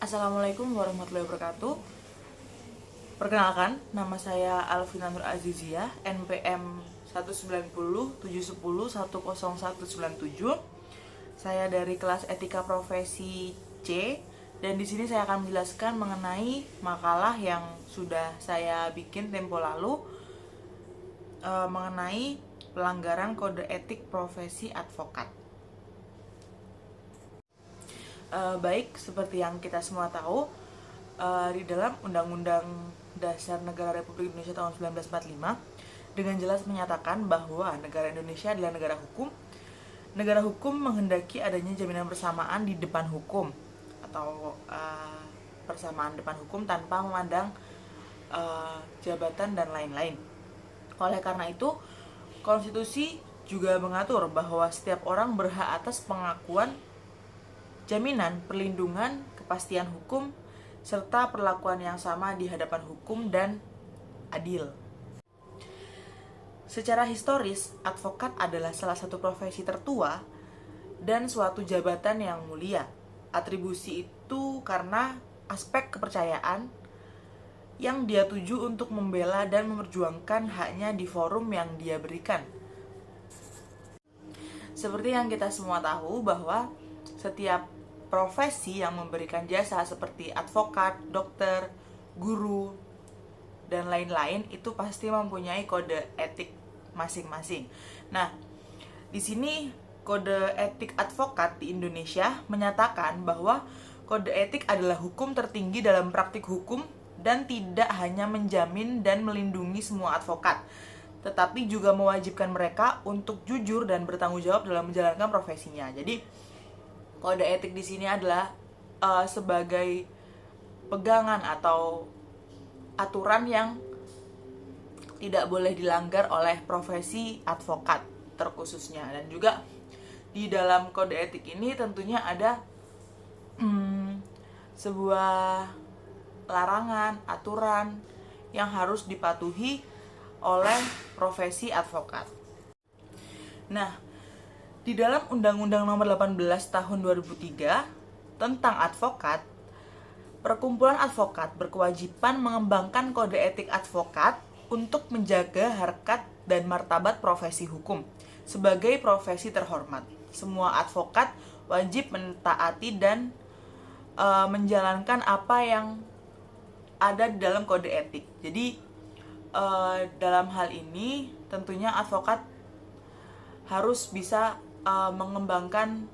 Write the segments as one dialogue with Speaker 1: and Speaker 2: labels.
Speaker 1: Assalamualaikum warahmatullahi wabarakatuh. Perkenalkan, nama saya Alvina Nur Azizia, NPM 19071011097. Saya dari kelas Etika Profesi C, dan di sini saya akan menjelaskan mengenai makalah yang sudah saya bikin tempo lalu mengenai pelanggaran kode etik profesi advokat. Baik, seperti yang kita semua tahu, di dalam Undang-Undang Dasar Negara Republik Indonesia tahun 1945 dengan jelas menyatakan bahwa negara Indonesia adalah negara hukum. Negara hukum menghendaki adanya jaminan persamaan di depan hukum atau persamaan depan hukum tanpa memandang jabatan dan lain-lain. Oleh karena itu, konstitusi juga mengatur bahwa setiap orang berhak atas pengakuan, jaminan, perlindungan, kepastian hukum, serta perlakuan yang sama di hadapan hukum dan adil. Secara historis, advokat adalah salah satu profesi tertua dan suatu jabatan yang mulia. Atribusi itu karena aspek kepercayaan yang dia tuju untuk membela dan memperjuangkan haknya di forum yang dia berikan. Seperti yang kita semua tahu bahwa setiap profesi yang memberikan jasa seperti advokat, dokter, guru, dan lain-lain itu pasti mempunyai kode etik masing-masing. Nah, di sini kode etik advokat di Indonesia menyatakan bahwa kode etik adalah hukum tertinggi dalam praktik hukum dan tidak hanya menjamin dan melindungi semua advokat, tetapi juga mewajibkan mereka untuk jujur dan bertanggung jawab dalam menjalankan profesinya. Jadi, kode etik di sini adalah sebagai pegangan atau aturan yang tidak boleh dilanggar oleh profesi advokat terkhususnya. Dan juga di dalam kode etik ini tentunya ada sebuah larangan, aturan yang harus dipatuhi oleh profesi advokat. Nah, di dalam Undang-Undang Nomor 18 Tahun 2003 tentang advokat, perkumpulan advokat berkewajiban mengembangkan kode etik advokat untuk menjaga harkat dan martabat profesi hukum sebagai profesi terhormat. Semua advokat wajib mentaati dan menjalankan apa yang ada di dalam kode etik. Jadi dalam hal ini tentunya advokat harus bisa mengembangkan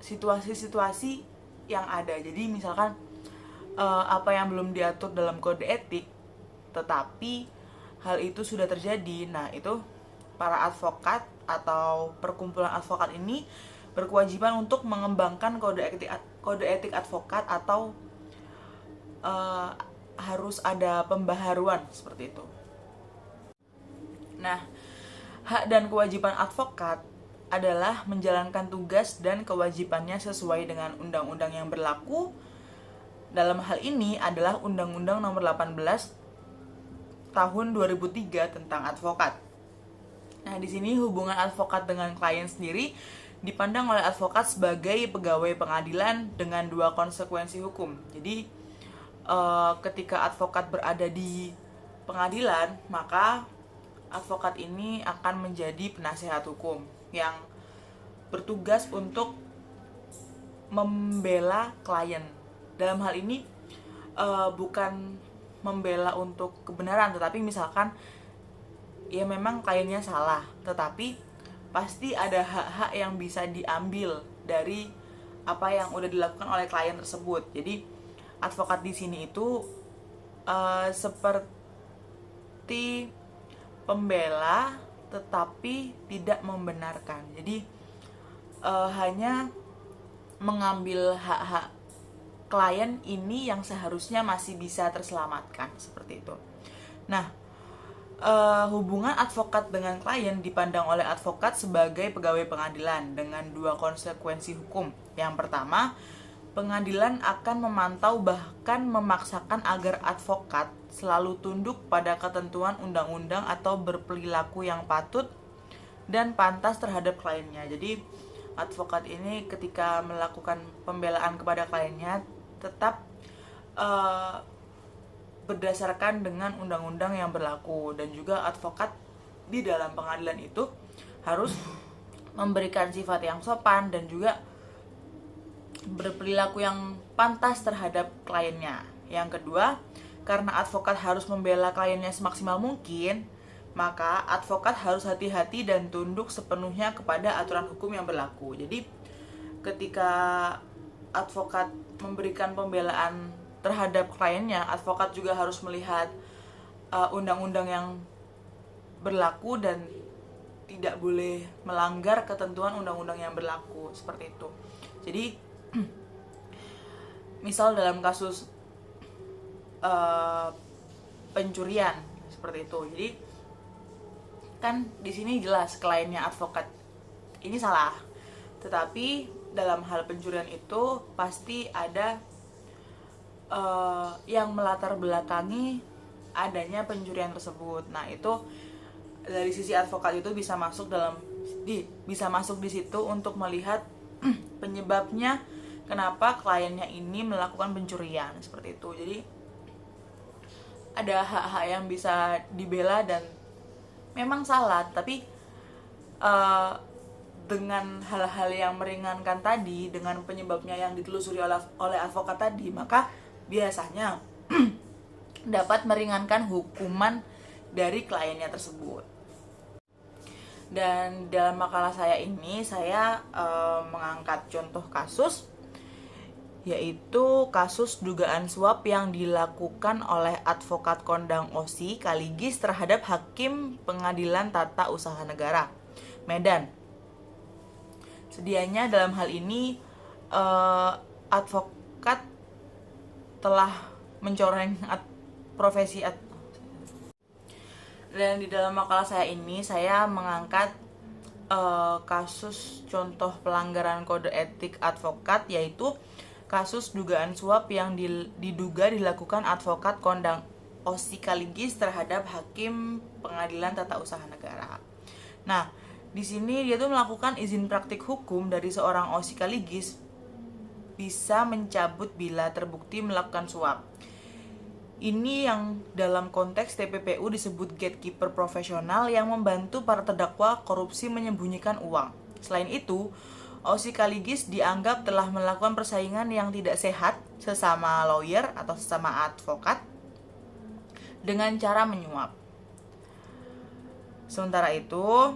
Speaker 1: situasi-situasi yang ada. Jadi misalkan apa yang belum diatur dalam kode etik tetapi hal itu sudah terjadi, nah itu para advokat atau perkumpulan advokat ini berkewajiban untuk mengembangkan kode etik advokat atau harus ada pembaharuan seperti itu. Nah, hak dan kewajiban advokat adalah menjalankan tugas dan kewajibannya sesuai dengan undang-undang yang berlaku. Dalam hal ini adalah Undang-Undang Nomor 18 Tahun 2003 tentang advokat. Nah, di sini hubungan advokat dengan klien sendiri dipandang oleh advokat sebagai pegawai pengadilan dengan dua konsekuensi hukum. Jadi, ketika advokat berada di pengadilan, maka advokat ini akan menjadi penasehat hukum yang bertugas untuk membela klien. Dalam hal ini bukan membela untuk kebenaran, tetapi misalkan ya memang kliennya salah, tetapi pasti ada hak-hak yang bisa diambil dari apa yang udah dilakukan oleh klien tersebut. Jadi advokat di sini itu seperti pembela tetapi tidak membenarkan. Jadi hanya mengambil hak-hak klien ini yang seharusnya masih bisa terselamatkan seperti itu. Nah, hubungan advokat dengan klien dipandang oleh advokat sebagai pegawai pengadilan dengan dua konsekuensi hukum. Yang pertama, pengadilan akan memantau bahkan memaksakan agar advokat selalu tunduk pada ketentuan undang-undang atau berperilaku yang patut dan pantas terhadap kliennya. Jadi advokat ini ketika melakukan pembelaan kepada kliennya tetap uh, berdasarkan dengan undang-undang yang berlaku, dan juga advokat di dalam pengadilan itu harus memberikan sifat yang sopan dan juga berperilaku yang pantas terhadap kliennya. Yang kedua, karena advokat harus membela kliennya semaksimal mungkin, maka advokat harus hati-hati dan tunduk sepenuhnya kepada aturan hukum yang berlaku. Jadi ketika advokat memberikan pembelaan terhadap kliennya, advokat juga harus melihat undang-undang yang berlaku dan tidak boleh melanggar ketentuan undang-undang yang berlaku, seperti itu. Jadi misal dalam kasus pencurian seperti itu, jadi kan di sini jelas kliennya advokat ini salah, tetapi dalam hal pencurian itu pasti ada yang melatar belakangi adanya pencurian tersebut. Nah, itu dari sisi advokat itu bisa masuk di situ untuk melihat penyebabnya kenapa kliennya ini melakukan pencurian, seperti itu. Jadi ada hak-hak yang bisa dibela dan memang salah, tapi dengan hal-hal yang meringankan tadi, dengan penyebabnya yang ditelusuri oleh advokat tadi, maka biasanya dapat meringankan hukuman dari kliennya tersebut. Dan dalam makalah saya ini, saya mengangkat contoh kasus, yaitu kasus dugaan suap yang dilakukan oleh advokat kondang OSI Kaligis terhadap Hakim Pengadilan Tata Usaha Negara Medan. Sedianya dalam hal ini advokat telah mencoreng profesi dan di dalam makalah saya ini saya mengangkat kasus contoh pelanggaran kode etik advokat, yaitu kasus dugaan suap yang diduga dilakukan advokat kondang OSI Kaligis terhadap Hakim Pengadilan Tata Usaha Negara. Nah, di sini dia tuh melakukan izin praktik hukum dari seorang OSI Kaligis bisa mencabut bila terbukti melakukan suap. Ini yang dalam konteks TPPU disebut gatekeeper profesional yang membantu para terdakwa korupsi menyembunyikan uang. Selain itu, OSI Kaligis dianggap telah melakukan persaingan yang tidak sehat sesama lawyer atau sesama advokat dengan cara menyuap. Sementara itu,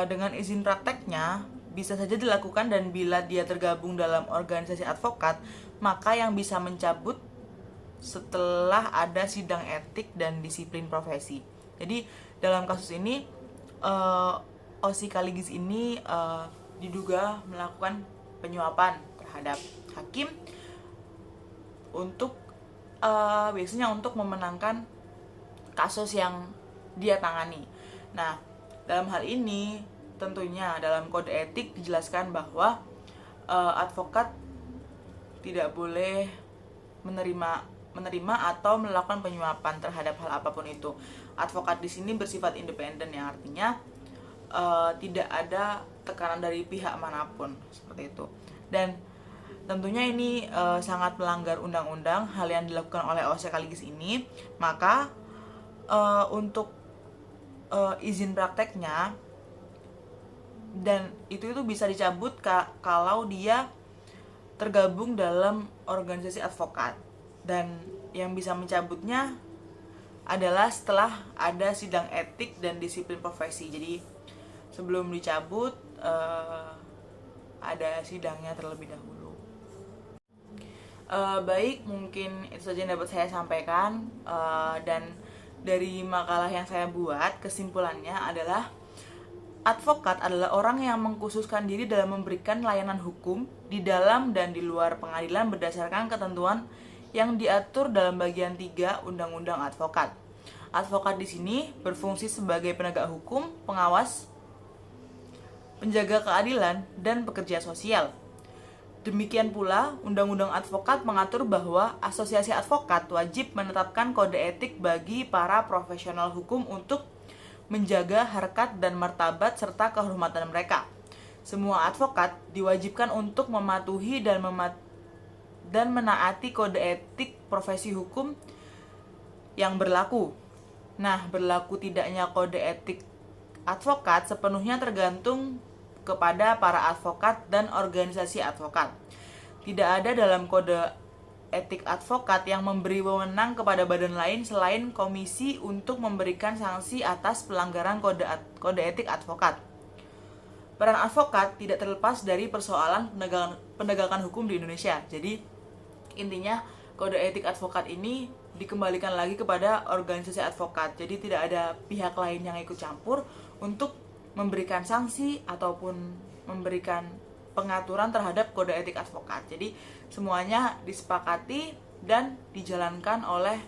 Speaker 1: dengan izin prakteknya bisa saja dilakukan, dan bila dia tergabung dalam organisasi advokat, maka yang bisa mencabut setelah ada sidang etik dan disiplin profesi. Jadi dalam kasus ini OSI Kaligis ini diduga melakukan penyuapan terhadap hakim untuk biasanya untuk memenangkan kasus yang dia tangani. Nah, dalam hal ini tentunya dalam kode etik dijelaskan bahwa advokat tidak boleh menerima atau melakukan penyuapan terhadap hal apapun itu. Advokat di sini bersifat independen, yang artinya tidak ada tekanan dari pihak manapun, seperti itu. Dan tentunya ini sangat melanggar undang-undang hal yang dilakukan oleh OSI Kaligis ini. Maka untuk izin prakteknya dan itu bisa dicabut kalau dia tergabung dalam organisasi advokat, dan yang bisa mencabutnya adalah setelah ada sidang etik dan disiplin profesi. Jadi sebelum dicabut ada sidangnya terlebih dahulu. Baik, mungkin itu saja yang dapat saya sampaikan, dan dari makalah yang saya buat kesimpulannya adalah advokat adalah orang yang mengkhususkan diri dalam memberikan layanan hukum di dalam dan di luar pengadilan berdasarkan ketentuan yang diatur dalam bagian 3 Undang-Undang Advokat. Advokat di sini berfungsi sebagai penegak hukum, pengawas, penjaga keadilan, dan pekerja sosial. Demikian pula, Undang-Undang Advokat mengatur bahwa asosiasi advokat wajib menetapkan kode etik bagi para profesional hukum untuk menjaga harkat dan martabat serta kehormatan mereka. Semua advokat diwajibkan untuk mematuhi dan menaati kode etik profesi hukum yang berlaku. Nah, berlaku tidaknya kode etik advokat sepenuhnya tergantung kepada para advokat dan organisasi advokat. Tidak ada dalam kode etik advokat yang memberi wewenang kepada badan lain selain komisi untuk memberikan sanksi atas pelanggaran kode etik advokat. Peran advokat tidak terlepas dari persoalan penegakan hukum di Indonesia. Jadi, intinya kode etik advokat ini dikembalikan lagi kepada organisasi advokat. Jadi tidak ada pihak lain yang ikut campur untuk memberikan sanksi ataupun memberikan pengaturan terhadap kode etik advokat. Jadi semuanya disepakati dan dijalankan oleh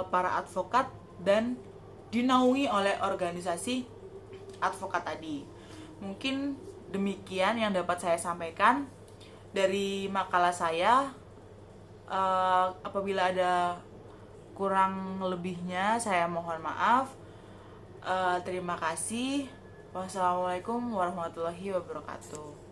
Speaker 1: para advokat dan dinaungi oleh organisasi advokat tadi. Mungkin demikian yang dapat saya sampaikan dari makalah saya. Apabila ada kurang lebihnya saya mohon maaf. Terima kasih. Wassalamualaikum warahmatullahi wabarakatuh.